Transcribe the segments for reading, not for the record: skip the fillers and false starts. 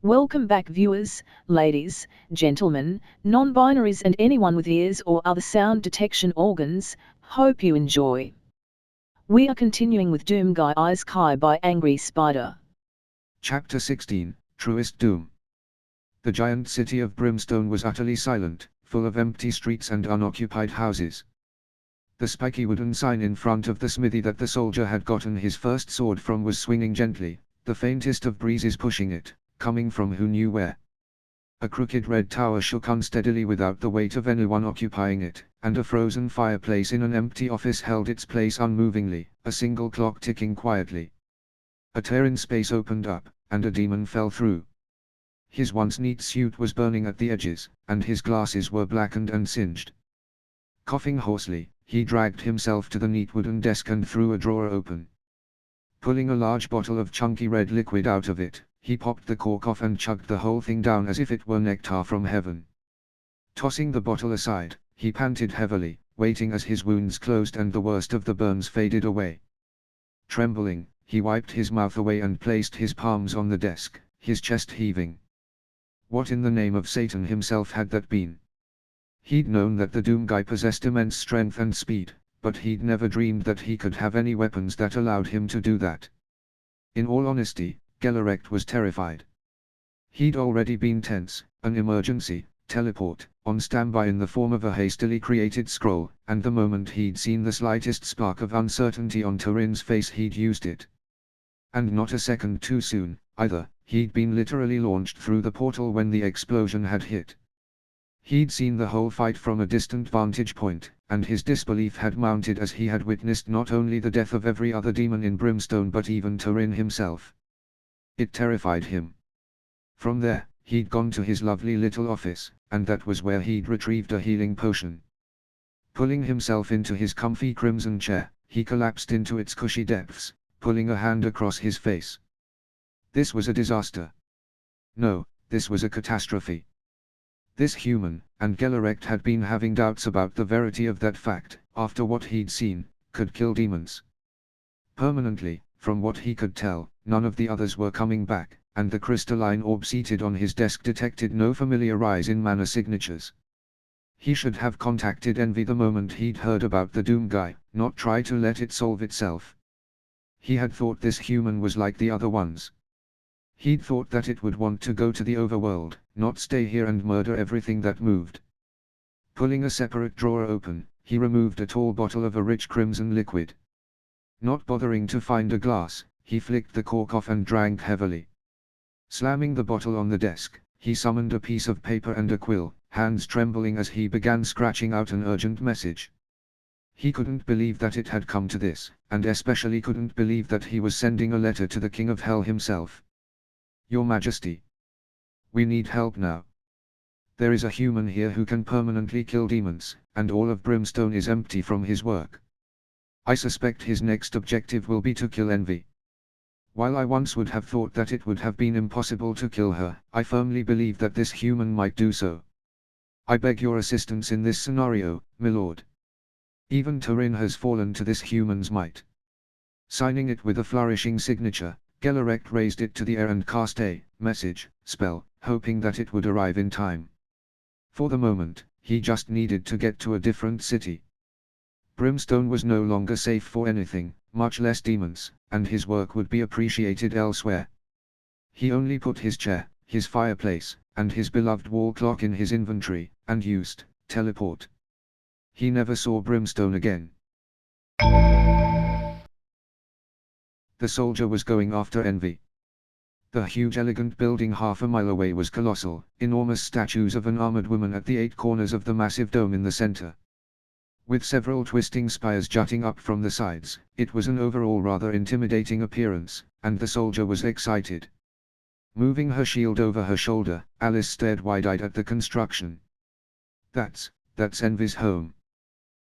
Welcome back viewers, ladies, gentlemen, non-binaries and anyone with ears or other sound detection organs, hope you enjoy. We are continuing with Doom Guy Isekai by Angry Spider. Chapter 16, Truest Doom. The giant city of Brimstone was utterly silent, full of empty streets and unoccupied houses. The spiky wooden sign in front of the smithy that the soldier had gotten his first sword from was swinging gently, the faintest of breezes pushing it, coming from who knew where. A crooked red tower shook unsteadily without the weight of anyone occupying it, and a frozen fireplace in an empty office held its place unmovingly, a single clock ticking quietly. A tear in space opened up, and a demon fell through. His once neat suit was burning at the edges, and his glasses were blackened and singed. Coughing hoarsely, he dragged himself to the neat wooden desk and threw a drawer open. Pulling a large bottle of chunky red liquid out of it, he popped the cork off and chugged the whole thing down as if it were nectar from heaven. Tossing the bottle aside, he panted heavily, waiting as his wounds closed and the worst of the burns faded away. Trembling, he wiped his mouth away and placed his palms on the desk, his chest heaving. What in the name of Satan himself had that been? He'd known that the Doom Guy possessed immense strength and speed, but he'd never dreamed that he could have any weapons that allowed him to do that. In all honesty, Gellerect was terrified. He'd already been tense, an emergency, teleport, on standby in the form of a hastily created scroll, and the moment he'd seen the slightest spark of uncertainty on Turin's face he'd used it. And not a second too soon, either, he'd been literally launched through the portal when the explosion had hit. He'd seen the whole fight from a distant vantage point, and his disbelief had mounted as he had witnessed not only the death of every other demon in Brimstone but even Turin himself. It terrified him. From there, he'd gone to his lovely little office, and that was where he'd retrieved a healing potion. Pulling himself into his comfy crimson chair, he collapsed into its cushy depths, pulling a hand across his face. This was a disaster. No, this was a catastrophe. This human, and Gellerect had been having doubts about the verity of that fact, after what he'd seen, could kill demons. Permanently, from what he could tell, none of the others were coming back, and the crystalline orb seated on his desk detected no familiar rise in mana signatures. He should have contacted Envy the moment he'd heard about the Doom Guy, not try to let it solve itself. He had thought this human was like the other ones. He'd thought that it would want to go to the overworld, not stay here and murder everything that moved. Pulling a separate drawer open, he removed a tall bottle of a rich crimson liquid. Not bothering to find a glass, he flicked the cork off and drank heavily. Slamming the bottle on the desk, he summoned a piece of paper and a quill, hands trembling as he began scratching out an urgent message. He couldn't believe that it had come to this, and especially couldn't believe that he was sending a letter to the King of Hell himself. Your Majesty. We need help now. There is a human here who can permanently kill demons, and all of Brimstone is empty from his work. I suspect his next objective will be to kill Envy. While I once would have thought that it would have been impossible to kill her, I firmly believe that this human might do so. I beg your assistance in this scenario, my lord. Even Turin has fallen to this human's might. Signing it with a flourishing signature, Gellerect raised it to the air and cast a message spell, hoping that it would arrive in time. For the moment, he just needed to get to a different city. Brimstone was no longer safe for anything, much less demons, and his work would be appreciated elsewhere. He only put his chair, his fireplace, and his beloved wall clock in his inventory, and used teleport. He never saw Brimstone again. The soldier was going after Envy. The huge elegant building half a mile away was colossal, enormous statues of an armored woman at the 8 corners of the massive dome in the center. With several twisting spires jutting up from the sides, it was an overall rather intimidating appearance, and the soldier was excited. Moving her shield over her shoulder, Alice stared wide-eyed at the construction. That's Envy's home.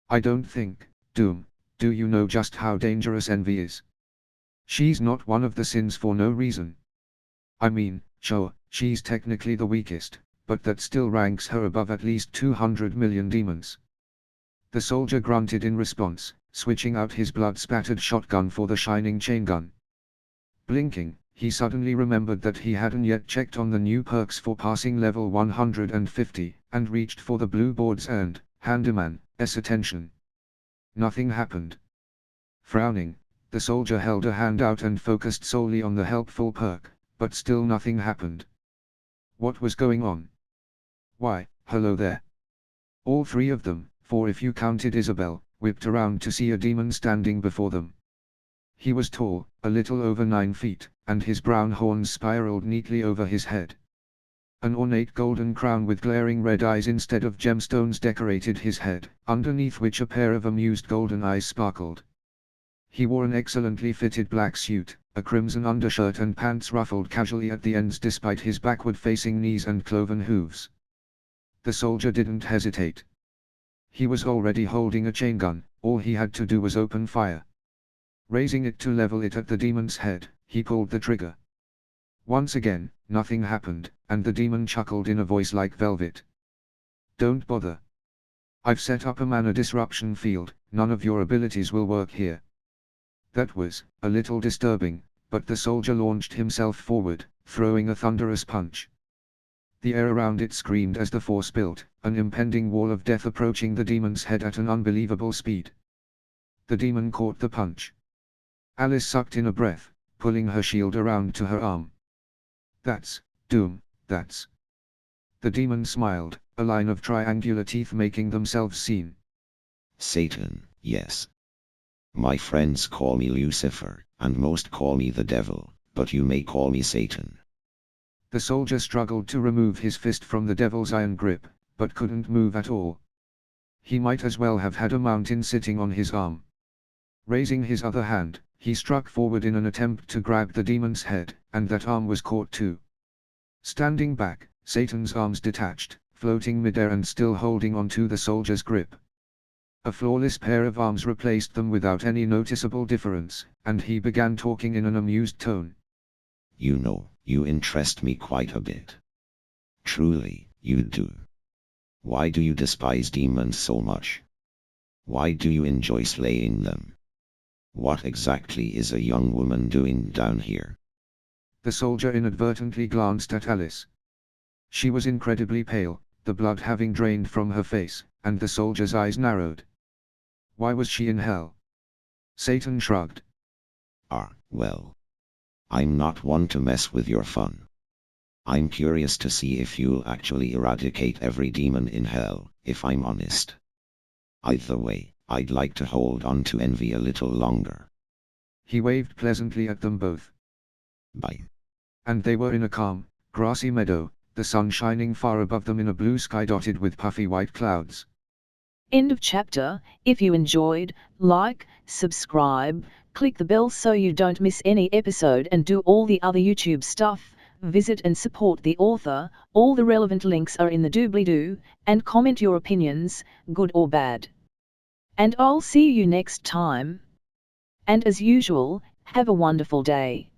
I don't think, Doom, do you know just how dangerous Envy is? She's not one of the sins for no reason. I mean, sure, she's technically the weakest, but that still ranks her above at least 200 million demons. The soldier grunted in response, switching out his blood-spattered shotgun for the shining chain gun. Blinking, He suddenly remembered that he hadn't yet checked on the new perks for passing level 150, and reached for the blue board's and handyman's attention. Nothing happened. Frowning, the soldier held a hand out and focused solely on the helpful perk, but still nothing happened. What was going on? Why, hello there. All three of them, four if you counted Isabel, whipped around to see a demon standing before them. He was tall, a little over 9 feet, and his brown horns spiraled neatly over his head. An ornate golden crown with glaring red eyes instead of gemstones decorated his head, underneath which a pair of amused golden eyes sparkled. He wore an excellently fitted black suit, a crimson undershirt and pants ruffled casually at the ends despite his backward-facing knees and cloven hooves. The soldier didn't hesitate. He was already holding a chain gun, all he had to do was open fire. Raising it to level it at the demon's head, he pulled the trigger. Once again, nothing happened, and the demon chuckled in a voice like velvet. "Don't bother. I've set up a mana disruption field, none of your abilities will work here." That was a little disturbing, but the soldier launched himself forward, throwing a thunderous punch. The air around it screamed as the force built, an impending wall of death approaching the demon's head at an unbelievable speed. The demon caught the punch. Alice sucked in a breath, pulling her shield around to her arm. "That's doom, that's." The demon smiled, a line of triangular teeth making themselves seen. "Satan, yes. My friends call me Lucifer, and most call me the devil, but you may call me Satan." The soldier struggled to remove his fist from the devil's iron grip, but couldn't move at all. He might as well have had a mountain sitting on his arm. Raising his other hand, he struck forward in an attempt to grab the demon's head, and that arm was caught too. Standing back, Satan's arms detached, floating midair and still holding onto the soldier's grip. A flawless pair of arms replaced them without any noticeable difference, and he began talking in an amused tone. "You know, you interest me quite a bit. Truly, you do. Why do you despise demons so much? Why do you enjoy slaying them? What exactly is a young woman doing down here?" The soldier inadvertently glanced at Alice. She was incredibly pale, the blood having drained from her face, and the soldier's eyes narrowed. Why was she in hell? Satan shrugged. Well. I'm not one to mess with your fun. I'm curious to see if you'll actually eradicate every demon in hell, if I'm honest. Either way, I'd like to hold on to envy a little longer." He waved pleasantly at them both. Bye. And they were in a calm, grassy meadow, the sun shining far above them in a blue sky dotted with puffy white clouds. End of chapter. If you enjoyed, like, subscribe, click the bell so you don't miss any episode and do all the other YouTube stuff. Visit and support the author, all the relevant links are in the doobly-doo, and comment your opinions, good or bad. And I'll see you next time. And as usual, have a wonderful day.